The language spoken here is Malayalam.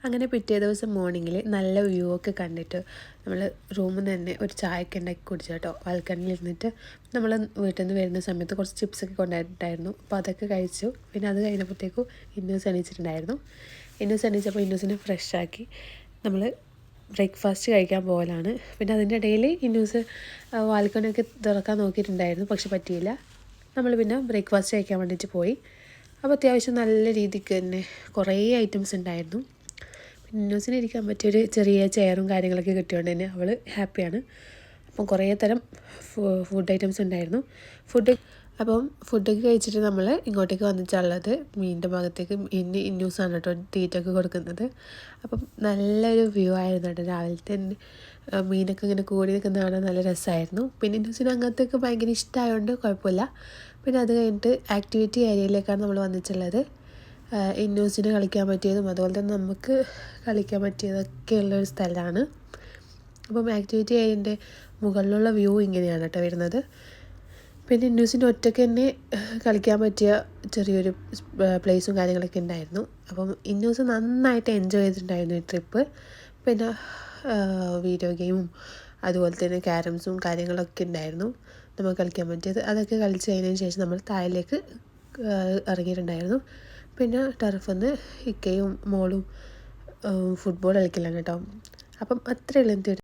അങ്ങനെ പിറ്റേ ദിവസം മോർണിംഗിൽ നല്ല വ്യൂ ഒക്കെ കണ്ടിട്ട് നമ്മൾ റൂമിൽ നിന്ന് തന്നെ ഒരു ചായയൊക്കെ ഉണ്ടാക്കി കുടിച്ചു കേട്ടോ. ബാൽക്കണിയിൽ ഇരുന്നിട്ട് നമ്മൾ വീട്ടിൽ നിന്ന് വരുന്ന സമയത്ത് കുറച്ച് ചിപ്സൊക്കെ കൊണ്ടുപോയിട്ടുണ്ടായിരുന്നു. അപ്പോൾ അതൊക്കെ കഴിച്ചു. പിന്നെ അത് കഴിഞ്ഞപ്പോഴത്തേക്കും ഇന്നൂസ് എണീച്ചിട്ടുണ്ടായിരുന്നു. ഇന്നൂസ് എണീച്ചപ്പോൾ ഇന്നൂസിനെ ഫ്രഷാക്കി നമ്മൾ ബ്രേക്ക്ഫാസ്റ്റ് കഴിക്കാൻ പോകലാണ്. പിന്നെ അതിൻ്റെ ഇടയിൽ ഇന്നൂസ് ബാൽക്കണിയൊക്കെ തുറക്കാൻ നോക്കിയിട്ടുണ്ടായിരുന്നു, പക്ഷെ പറ്റിയില്ല. നമ്മൾ പിന്നെ ബ്രേക്ക്ഫാസ്റ്റ് കഴിക്കാൻ വേണ്ടിയിട്ട് പോയി. അപ്പോൾ അത്യാവശ്യം നല്ല രീതിക്ക് തന്നെ കുറേ ഐറ്റംസ് ഉണ്ടായിരുന്നു. പിന്നെ ഇന്നൂസിന് ഇരിക്കാൻ പറ്റിയൊരു ചെറിയ ചെയറും കാര്യങ്ങളൊക്കെ കിട്ടിയോണ്ട് തന്നെ അവൾ ഹാപ്പിയാണ്. അപ്പം കുറേ തരം ഫുഡ് ഐറ്റംസ് ഉണ്ടായിരുന്നു. ഫുഡൊക്കെ കഴിച്ചിട്ട് നമ്മൾ ഇങ്ങോട്ടേക്ക് വന്നിട്ടുള്ളത് മീനിൻ്റെ ഭാഗത്തേക്ക്. ഇന്നൂസാണ് കേട്ടോ തീറ്റൊക്കെ കൊടുക്കുന്നത്. അപ്പം നല്ലൊരു വ്യൂ ആയിരുന്നു കേട്ടോ. രാവിലത്തെ തന്നെ മീനൊക്കെ ഇങ്ങനെ കൂടി നിൽക്കുന്ന കാണാൻ നല്ല രസമായിരുന്നു. പിന്നെ ഇന്നൂസിന് അങ്ങനത്തെയൊക്കെ ഭയങ്കര ഇഷ്ടമായതുകൊണ്ട് കുഴപ്പമില്ല. പിന്നെ അത് കഴിഞ്ഞിട്ട് ആക്ടിവിറ്റി ഏരിയയിലേക്കാണ് നമ്മൾ വന്നിട്ടുള്ളത്. ഇന്നൂസിന് കളിക്കാൻ പറ്റിയതും അതുപോലെ തന്നെ നമുക്ക് കളിക്കാൻ പറ്റിയതൊക്കെ ഉള്ളൊരു സ്ഥലമാണ്. അപ്പം ആക്ടിവിറ്റി ഏരിയൻ്റെ മുകളിലുള്ള വ്യൂ ഇങ്ങനെയാണ് കേട്ടോ വരുന്നത്. പിന്നെ ഇന്നൂസിൻ്റെ ഒറ്റയ്ക്ക് തന്നെ കളിക്കാൻ പറ്റിയ ചെറിയൊരു പ്ലേസും കാര്യങ്ങളൊക്കെ ഉണ്ടായിരുന്നു. അപ്പം ഇന്നൂസ് നന്നായിട്ട് എൻജോയ് ചെയ്തിട്ടുണ്ടായിരുന്നു ഈ ട്രിപ്പ്. പിന്നെ വീഡിയോ ഗെയിമും അതുപോലെ തന്നെ ക്യാരംസും കാര്യങ്ങളൊക്കെ ഉണ്ടായിരുന്നു നമുക്ക് കളിക്കാൻ പറ്റിയത്. അതൊക്കെ കളിച്ച് കഴിഞ്ഞതിന് ശേഷം നമ്മൾ താഴേക്ക് ഇറങ്ങിയിട്ടുണ്ടായിരുന്നു. പിന്നെ ടർഫിൽ നിന്ന് ഇക്കയും മോളും ഫുട്ബോൾ കളിക്കലാണ് കേട്ടോ. അപ്പം അത്രയുള്ള